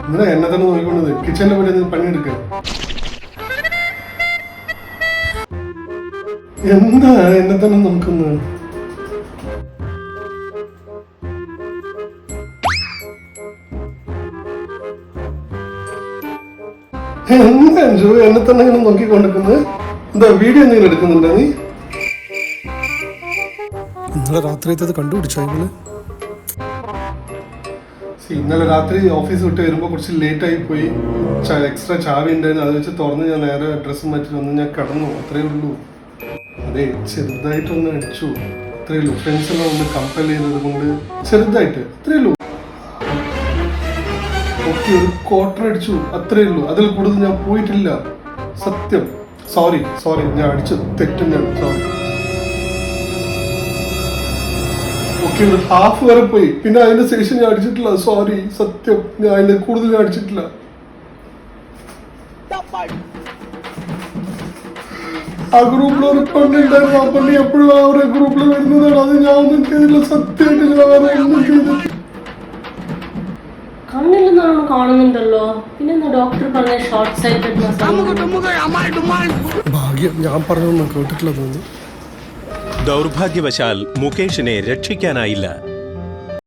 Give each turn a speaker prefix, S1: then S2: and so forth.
S1: ഇങ്ങനെ എന്നെ തന്നെ നോക്കിക്കൊണ്ടത് കിച്ചണിലെ പറ്റി പണിയെടുക്ക. എന്താ എന്നെ തന്നെ നോക്കുന്നത്? എന്താ അഞ്ജു എന്നെ തന്നെ ഇങ്ങനെ നോക്കിക്കൊണ്ടിരിക്കുന്നത്? എന്താ വീഡിയോ എന്തെങ്കിലും എടുക്കുന്നുണ്ടോ നീ?
S2: ഇന്നലെ രാത്രിയത്തെ കണ്ടുപിടിച്ചോ?
S1: ഇന്നലെ രാത്രി ഓഫീസ് വിട്ട് വരുമ്പോൾ കുറച്ച് ലേറ്റ് ആയി പോയി. എക്സ്ട്രാ ചാവി ഉണ്ടായിരുന്നു, അത് വെച്ച് തുറന്ന് ഞാൻ നേരെ ഡ്രസ്സ് മാറ്റി വന്ന് ഞാൻ കിടന്നു. അത്രേ ഉള്ളൂ. അതെ, ചെറുതായിട്ടൊന്ന് അടിച്ചു, അത്രേ ഉള്ളൂ. ഫ്രണ്ട്സ് എല്ലാം ഒന്ന് കമ്പൽ ചെയ്തത് കൊണ്ട് ചെറുതായിട്ട്, അത്രേ ഉള്ളൂ. ഓക്കെ, ഒരു ക്വാർട്ടർ അടിച്ചു, അത്രേ ഉള്ളൂ. അതിൽ കൂടുതൽ ഞാൻ പോയിട്ടില്ല. സത്യം. സോറി ഞാൻ അടിച്ചത് തെറ്റന്നെയാണ്. സോറി. ഓക്കെ, ഒരു ഹാഫ് വരെ പോയി, പിന്നെ അതിന്റെ ശേഷം ഞാൻ അടിച്ചിട്ടില്ല. സോറി, സത്യം. ഞാൻ അതിന്റെ കൂടുതൽ ഞാൻ അടിച്ചിട്ടില്ല. ആ ഗ്രൂപ്പിൽ ഒരു പെണ്ണുണ്ടായിരുന്നു, ആ പെണ്ണി എപ്പോഴും അവരുടെ ഗ്രൂപ്പിൽ വരുന്നതാണ്. അത് ഞാൻ ഒന്നും ചെയ്തില്ല, സത്യമായിട്ടില്ല. ഒന്നും ചെയ്തില്ല.
S3: കണ്ണില്ലെന്നാണ് കാണുന്നുണ്ടല്ലോ. പിന്നെ ഡോക്ടർ പറഞ്ഞ ഷോർട്ട് സൈറ്റഡ്.
S2: ഭാഗ്യം, ഞാൻ പറഞ്ഞൊന്നും കേട്ടിട്ടില്ല തോന്നുന്നു.
S4: ദൗർഭാഗ്യവശാൽ മുകേഷിനെ രക്ഷിക്കാനായില്ല.